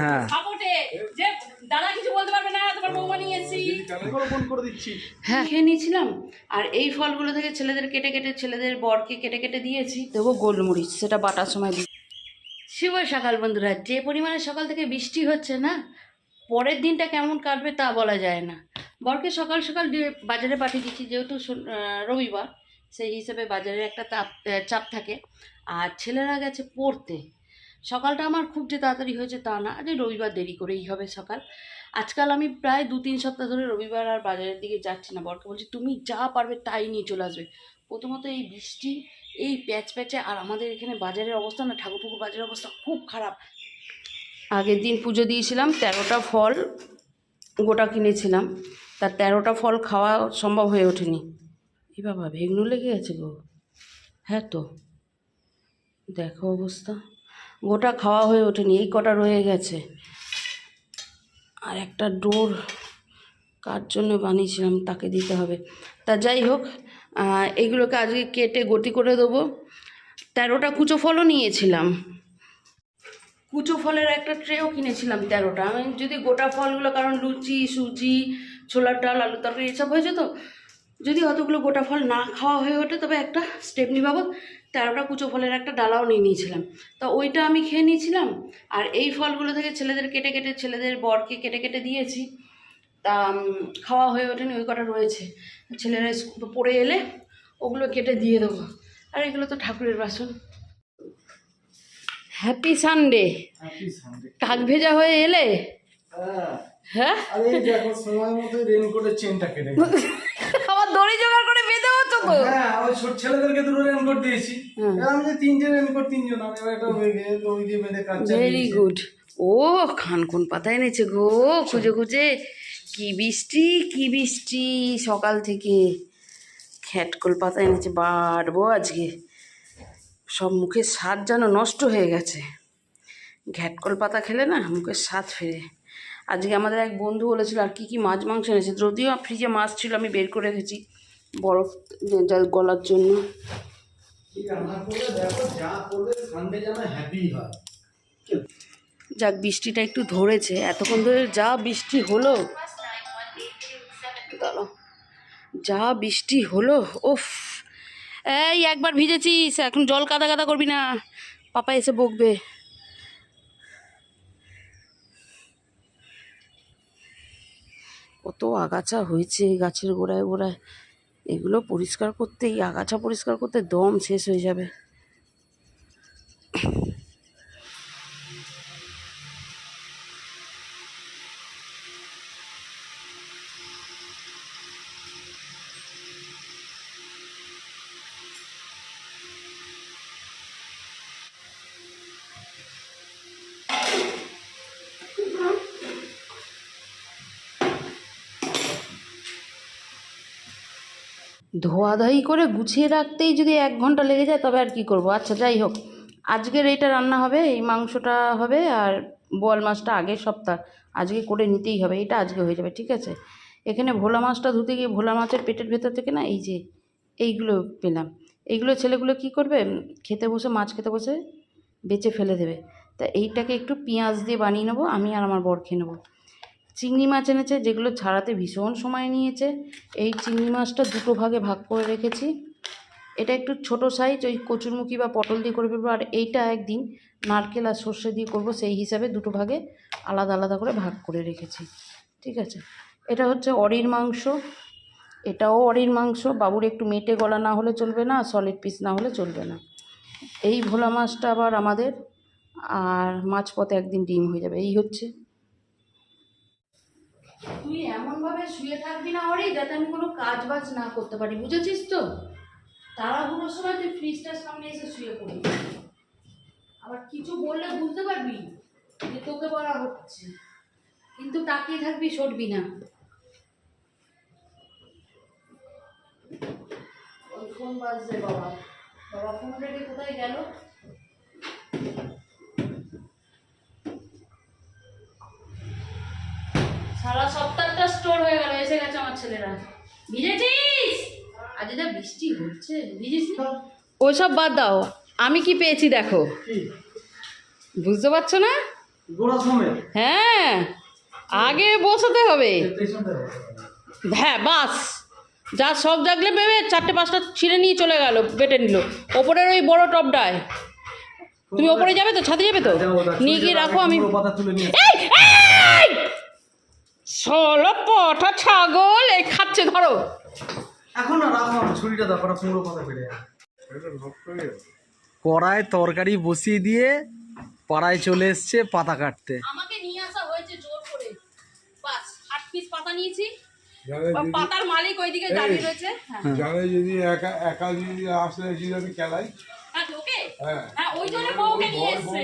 হ্যাঁ হ্যাঁ খেয়ে নিয়েছিলাম। আর এই ফলগুলো থেকে ছেলেদের কেটে কেটে ছেলেদের বরকে কেটে কেটে দিয়েছি, দেবো গোলমরিচ, সেটা বাটার সময় দিই। শুভ সকাল বন্ধুরা। যে পরিমাণে সকাল থেকে বৃষ্টি হচ্ছে না, পরের দিনটা কেমন কাটবে তা বলা যায় না। বরকে সকাল সকাল বাজারে পাঠিয়ে দিচ্ছি, যেহেতু রবিবার, সেই হিসেবে বাজারে একটা চাপ থাকে। আর ছেলেরা গেছে পড়তে। সকালটা আমার খুব যে তাড়াতাড়ি হয়েছে তা না, আজ রবিবার দেরি করেই হবে সকাল। আজকাল আমি প্রায় 2-3 সপ্তাহ ধরে রবিবার আর বাজারের দিকে যাচ্ছি না। বরকে বলছি তুমি যা পারবে তাই নিয়ে চলে আসবে। প্রথমত এই বৃষ্টি, এই প্যাচে, আর আমাদের এখানে বাজারের অবস্থা না, ঠাকুরপুকুর বাজারের অবস্থা খুব খারাপ। আগের দিন পুজো দিয়েছিলাম, 13টা ফল গোটা কিনেছিলাম, তার 13টা ফল খাওয়া সম্ভব হয়ে ওঠেনি। এ বাবা, ভেগনু লেগে গেছে গো। হ্যাঁ তো দেখো অবস্থা, গোটা খাওয়া হয়ে ওঠেনি, এই কটা রয়ে গেছে। আর একটা ডোর কার জন্য বানিয়েছিলাম তাকে দিতে হবে। তা যাই হোক, এইগুলোকে আজকে কেটে গতি করে দেবো। 13টা কুচো ফলও নিয়েছিলাম, কুচো ফলের একটা ট্রেও কিনেছিলাম 13টা। আমি যদি গোটা ফলগুলো, কারণ লুচি, সুজি, ছোলার ডাল, আলু তরকারি এসব হয়েছে, তো যদি অতগুলো গোটা ফল না খাওয়া হয়ে ওঠে, তবে একটা স্টেপনি বাবদ 13টা কুচো ফলের একটা ডালাও নিয়ে নিয়েছিলাম। তো ওইটা আমি খেয়ে নিয়েছিলাম। আর এই ফলগুলো থেকে ছেলেদের কেটে কেটে ছেলেদের বরকে কেটে কেটে দিয়েছি, তা খাওয়া হয়ে ওঠেনি, ওই কটা রয়েছে। ছেলেরা পড়ে এলে ওগুলো কেটে দিয়ে দেবো। আর এগুলো তো ঠাকুরের বাসন। Happy Sunday. কাক ভেজা হয়ে এলে? হ্যাঁ, সময় মতো রেনকোটের চেনটা কেটে আবার দড়ি জোগাড় করে বেঁধে হচ্ছে তো। হ্যাঁ, আমি ছোট ছেলেদেরকে দুটো রেনকোট দিয়েছি। আমি যে 3টে রেনকোট, 3জন, আমি একটা দড়ি দিয়ে বেঁধে কাজ চালিয়েছি। Very good. ও খান কোন পাতা এনেছে গো, খুঁজে খুঁজে। কি বৃষ্টি, কি বৃষ্টি সকাল থেকে। খ্যাটকল পাতা এনেছে, বাড়বো আজকে। সব মুখের স্বাদ যেন নষ্ট হয়ে গেছে। ঘ্যাটকল পাতা খেলে না মুখের স্বাদ ফেরে। আজকে আমাদের এক বন্ধু বলেছিল আর কি মাছ মাংস এনেছে, যদিও ফ্রিজে মাছ ছিল, আমি বের করে রেখেছি বরফ গলার জন্য। যাক, বৃষ্টিটা একটু ধরেছে, এতক্ষণ ধরে যা বৃষ্টি হলো, দাঁড়াও, যা বৃষ্টি হলো, ওফ। এই একবার ভিজেছিস, এখন জল কাদা কাদা করবি না, পাপা এসে বকবে। কত আগাছা হয়েছে গাছের গোড়ায় গোড়ায়, এগুলো পরিষ্কার করতে, এই আগাছা পরিষ্কার করতে দম শেষ হয়ে যাবে। ধোয়াধাই করে গুছিয়ে রাখতেই যদি 1 ঘন্টা লেগে যায়, তবে আর কি করব। আচ্ছা যাই হোক, আজকের এইটা রান্না হবে, এই মাংসটা হবে, আর বোয়াল মাছটা আগের সপ্তাহ, আজকে করে নিতেই হবে, এটা আজকে হয়ে যাবে, ঠিক আছে। এখানে ভোলা মাছটা ধুতে গিয়ে ভোলা মাছের পেটের ভেতর থেকে না, এই যে এইগুলো পেলাম। এইগুলো ছেলেগুলো কি করবে, খেতে বসে, মাছ খেতে বসে বেঁচে ফেলে দেবে। তা এইটাকে একটু পেঁয়াজ দিয়ে বানিয়ে নেবো, আমি আর আমার বর খেয়ে নেবো। চিংড়ি মাছ এনেছে, যেগুলো ছাড়াতে ভীষণ সময় নিয়েছে। এই চিংড়ি মাছটা 2টো ভাগে ভাগ করে রেখেছি। এটা একটু ছোট সাইজ, ওই কচুরমুখী বা পটল দিয়ে করে ফেলবো। আর এইটা একদিন নারকেল আর সর্ষে দিয়ে করব, সেই হিসাবে 2টো ভাগে আলাদা আলাদা করে ভাগ করে রেখেছি, ঠিক আছে। এটা হচ্ছে অরির মাংস, এটাও অরির মাংস। বাবুর একটু মেটে গলা না হলে চলবে না, সলিড পিস না হলে চলবে না। এই ভোলা মাছটা আবার আমাদের, আর মাঝপথে একদিন ডিম হয়ে যাবে। এই হচ্ছে। তুই এমনভাবে শুয়ে থাকবি না অরি, যাতে আমি কোনো কাজ বাজ না করতে পারি, বুঝেছিস তো। তাড়াহুড়োর সময় তুই ফ্রিজটার সামনে এসে শুয়ে পড়বি, আবার কিছু বললে বুঝতে পারবি যে তোকে বলা হচ্ছে, কিন্তু তাকিয়ে থাকবি, সরবি না। ওই ফোন বাজছে, বাবা বাবা ফোন রেখে কোথায় গেল। সারা সপ্তাহটা স্টোর হয়ে গেল, এসে গেছে আমার ছেলেরা। ভিজেছিস? আজ যা বৃষ্টি হচ্ছে, ভিজিস? ওইসব বাদ দাও, আমি কি পেয়েছি দেখো। বুঝতে পারছো না? গোড়া সমেত। হ্যাঁ, আগে বসাতে হবে। হ্যাঁ বাস, যা সব জাগলে ভেবে 4-5টা ছিঁড়ে নিয়ে চলে গেল, বেটে নিল ওপরের ওই বড় টপটায়। তুমি ওপরে যাবে তো, ছাদে যাবে তো, নিয়ে গিয়ে রাখো। আমি ষোলো পটা ছাগল এই খাচ্ছে, ধরো। এখন না রাখো, ছুরিটা দাও, কুমড়ো পাতা পেড়ে কড়ায় তরকারি বসিয়ে দিয়ে পাড়ায় চলে এসছে পাতা কাটতে। আমাকে নিয়ে আসা হয়েছে জোর করে, বাস 8 পিস পাতা নিয়েছি। পাতার মালিক ওইদিকে দাঁড়িয়ে রয়েছে। জানে যদি একা একা যদি আসে যদি খেলাই, হ্যাঁ ওই জন্য বউকে নিয়ে এসছে।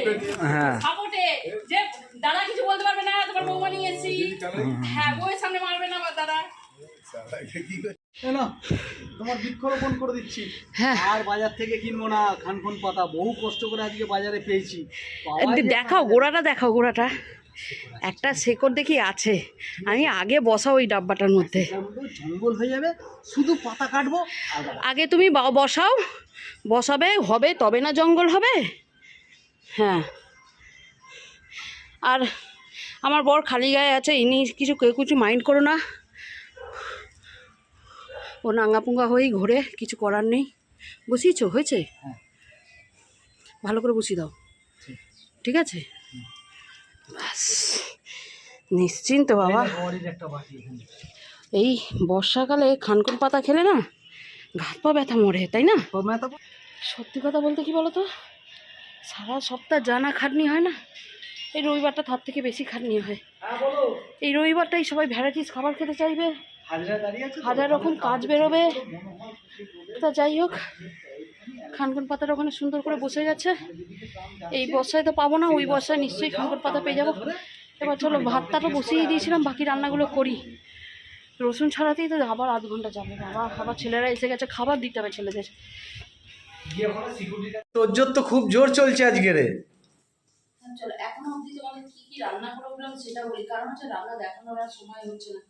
হ্যাঁ সাপোর্টে যে দাদা কিছু বলতে পারবে না, তোমার বউকে নিয়ে এসেছি। হ্যাঁ বউয়ের সামনে মারবে না দাদা। তোমার বৃক্ষরোপণ করে দিচ্ছি। আর বাজার থেকে কিনবো না খানখন পাতা, বহু কষ্ট করে আজকে বাজারে পেয়েছি। দেখাও গোড়াটা, দেখাও গোড়াটা, একটা শেকড় দেখি আছে। আমি আগে বসাও ওই ডাব্বাটার মধ্যে, জঙ্গল হয়ে যাবে, শুধু পাতা কাটবো। আগে তুমি বসাও, বসাবে হবে তবে না জঙ্গল হবে। হ্যাঁ, আর আমার বর খালি গায়ে আছে, ইনি কিছু মাইন্ড করো না। ও নাঙ্গা পুঙ্গা হয়েই ঘোরে, কিছু করার নেই। বসিয়েছো, হয়েছে? ভালো করে বসিয়ে দাও, ঠিক আছে? ব্যাস, নিশ্চিন্ত বাবা। এই বর্ষাকালে খানকুন পাতা খেলে না ঘাত পা ব্যথা মরে, তাই না? সত্যি কথা বলতে কি বলো তো, সারা সপ্তাহ জানা খাটনি হয় না, এই রবিবারটা তার থেকে বেশি খাটনি হয়। এই রবিবারটাই সবাই ভ্যারাইটিস খাবার খেতে চাইবে, হাজার রকম কাজ বেরোবে। তা যাই হোক, খানকুন পাতার ওখানে সুন্দর করে বসে গেছে। এই বর্ষায় তো পাবো না, ওই বর্ষায় নিশ্চয়ই খানকুন পাতা পেয়ে যাবো। এবার চলো, ভাতটা তো বসিয়ে দিয়েছিলাম, বাকি রান্নাগুলো করি। রসুন ছাড়াতেই তো আবার আধ ঘন্টা যাবে। আবার ছেলেরা এসে গেছে, খাবার দিতে হবে ছেলেদের। তোর জোর তো খুব জোর চলছে আজকে রে। চলো এখনো অবধি তোমাদের কি কি রান্না প্রোগ্রাম সেটা বলি, কারণ হচ্ছে রান্না দেখানোর আর সময় হচ্ছে না।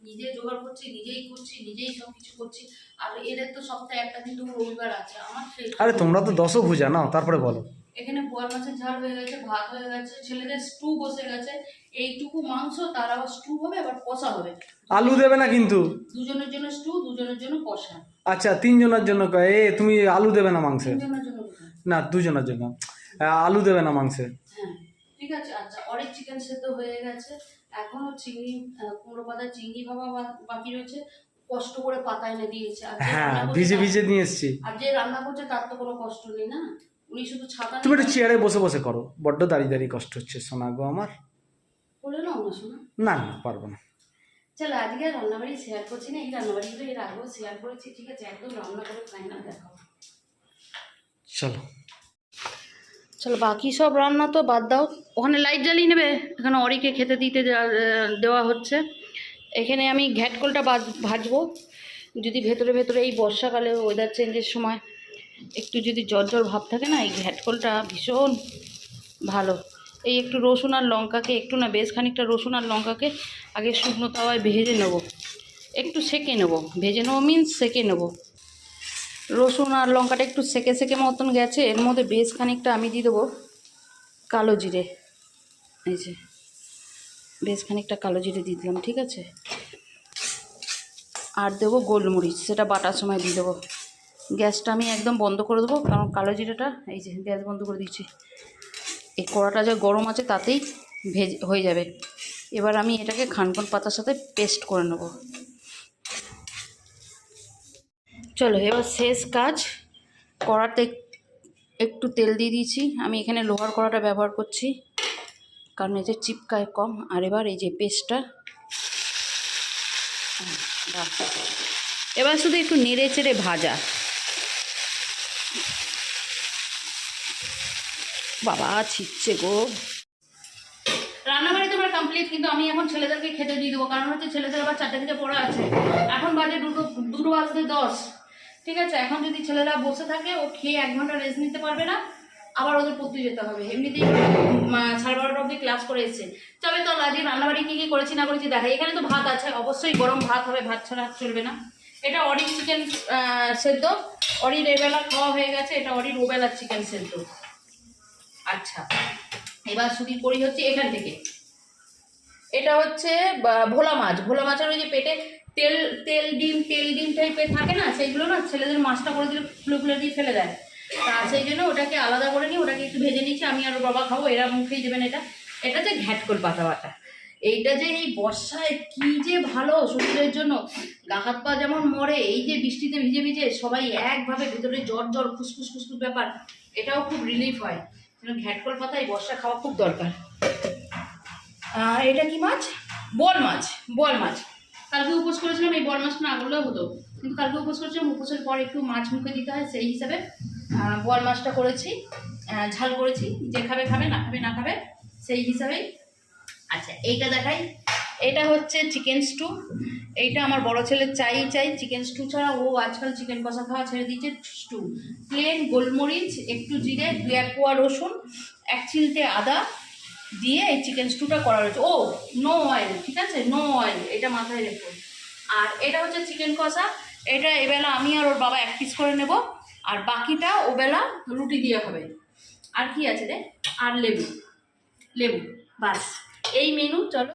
নিজে জোগাড় করছি, নিজেই করছি, নিজেই সব কিছু করছি। আর এদের তো সপ্তাহে একটা দিন তো রবিবার আছে, আমার সেই। আরে তোমরা তো 10 ভুজা নাও, তারপরে বলো। এখানে বোয়াল মাছের ঝাল হয়ে গেছে, ভাত হয়ে গেছে, ছেলেদের স্টু বসে গেছে। এইটুকু মাংস, তার আবার স্টু হবে, আবার কষা হবে। আলু দেবে না কিন্তু। দুজনের জন্য স্টু, দুজনের জন্য কষা। আচ্ছা, 3 জনের জন্য তুমি আলু দেবে না মাংসে? 3 জনের জন্য না, 2 জনের জন্য আলু দেবে না মাংসে। হ্যাঁ ঠিক আছে। আচ্ছা, অনেক চিকেন সেদ্ধ হয়ে গেছে, এখনো চিংড়ি কুমড়ো পাতা চিংড়ি ভাবা বাকি রয়েছে। কষ্ট করে পাতা এনে দিয়েছে। হ্যাঁ, ভিজে ভিজে নিয়ে এসেছি। আর যে রান্না করছে তার তো কোনো কষ্ট নেই না, উনি শুধু ছাতা। তুমি একটু চেয়ারে বসে বসে করো, বড্ড দাঁড়িয়ে দাঁড়িয়ে কষ্ট হচ্ছে সোনা গো আমার। বলে নাও না শোনা। না না, পারবো না। চলো আজকে রান্নাবাড়ি শেয়ার করছি না, এই রান্নাবাড়িগুলো এর আগেও শেয়ার করেছি, ঠিক আছে? একদম রান্না করে ফাইনাল দেখাবো। চলো চলো, বাকি সব রান্না তো বাদ দাও, ওখানে লাইট জ্বালিয়ে নেবে। এখানে অরিকে খেতে দিতে দেওয়া হচ্ছে। এখানে আমি ঘ্যাটকলটা ভাজবো। যদি ভেতরে ভেতরে এই বর্ষাকালে ওয়েদার চেঞ্জের সময় একটু যদি জ্বর জ্বর ভাব থাকে না, এই ঘ্যাটকলটা ভীষণ ভালো। এই একটু রসুন আর লঙ্কাকে, একটু না বেশ খানিকটা রসুন আর লঙ্কাকে আগে শুকনো তাওয়ায় ভেজে নেবো, একটু সেকে নেবো। ভেজে নেবো মিন্স সেকে নেবো। রসুন আর লঙ্কাটা একটু সেকে সেকে মতন গেছে, এর মধ্যে বেশ খানিকটা আমি দিয়ে দেবো কালো জিরে। এই যে বেশ খানিকটা কালো জিরে দিয়ে দিলাম, ঠিক আছে? আর দেবো গোলমরিচ, সেটা বাটার সময় দিয়ে দেবো। গ্যাসটা আমি একদম বন্ধ করে দেবো, কারণ কালো জিরেটা, এই যে গ্যাস বন্ধ করে দিচ্ছি। এই কড়াটা যে গরম আছে তাতেই হয়ে যাবে। এবার আমি এটাকে খানকুন পাতার সাথে পেস্ট করে নেব। চলো এবার শেষ কাজ, কড়াতে একটু তেল দিয়ে দিয়েছি। আমি এখানে লোহার কড়াটা ব্যবহার করছি, কারণ এতে চিপকায় কম। আর এবার এই যে পেস্টটা, এবার শুধু একটু নেড়ে চেড়ে ভাজা। বাবা ছিটছে গো। রান্নাবাড়ি তোমার কমপ্লিট, কিন্তু আমি এখন ছেলেদেরকে খেতে দিয়ে দেবো, কারণ হচ্ছে ছেলেদের আবার 4টে থেকে পড়া আছে। এখন বাজে 2:10, ঠিক আছে? এখন যদি ছেলেরা বসে থাকে, ও খেয়ে 1 ঘন্টা রেস্ট নিতে পারবে না, আবার ওদের পড়তে যেতে হবে। এমনিতেই 12:30 অবধি ক্লাস করে এসছে। তবে তো আজকে রান্নাবাড়ি কী কী করেছি না করেছি দেখাই। এখানে তো ভাত আছে, অবশ্যই গরম ভাত হবে, ভাত ছাড়া চলবে না। এটা অরির চিকেন সেদ্ধ, অরির এবেলা খাওয়া হয়ে গেছে। এটা অরির ওবেলার চিকেন সেদ্ধ। আচ্ছা, এবার শুরু করি হচ্ছে এখান থেকে। এটা হচ্ছে ভোলা মাছ। ভোলা মাছের ওই যে পেটে তেল তেল ডিম টাইপের থাকে না, সেইগুলো না ছেলেদের মাছটা করে দিলে ফুলে ফুলে দিয়ে ফেলে দেয়। তা সেই জন্য ওটাকে আলাদা করে নিই, ওটাকে একটু ভেজে নিচ্ছি। আমি আর ওর বাবা খাবো, এরা মুখেই দেবেন। এটা যে ঘ্যাটকল পাতা বাটা, এইটা যে এই বর্ষায় কি যে ভালো শরীরের জন্য। গা হাত পা যেমন মরে, এই যে বৃষ্টিতে ভিজে ভিজে সবাই একভাবে ভিতরে জ্বর ফুসফুস ব্যাপার, এটাও খুব রিলিফ হয়। ঘ্যাটকল পাতা এই বর্ষা খাওয়া খুব দরকার। আর এটা কি মাছ? বোয়াল মাছ। কালকে উপোস করেছিলাম, এই বোয়াল মাছটা না করলেও হতো, কিন্তু কালকে উপোস করেছিলাম, উপোসের পর একটু মাছ মুখে দিতে হয়, সেই হিসাবে বোয়াল মাছটা করেছি, ঝাল করেছি। যে খাবে খাবে, না খাবে সেই হিসাবেই। আচ্ছা এইটা দেখাই, এটা হচ্ছে চিকেন স্টু। এইটা আমার বড় ছেলের চাই চিকেন স্টু ছাড়া ও আজকাল চিকেন কষা খাওয়া ছেড়ে দিয়েছে। স্টু প্লেন গোলমরিচ, একটু জিরে, 2-1 কোয়া রসুন, 1 চিলটে আদা দিয়ে এই চিকেন স্টুটা করা হয়েছে। ও নো অয়েল, ঠিক আছে, নো অয়েল, এটা মাথায় রেখো। আর এটা হচ্ছে চিকেন কষা। এটা এবেলা আমি আর ওর বাবা 1 পিস করে নেব, আর বাকিটা ওবেলা রুটি দিয়ে হবে। আর কি আছে রে? আর লেবু, বাস এই মেনু। চলো।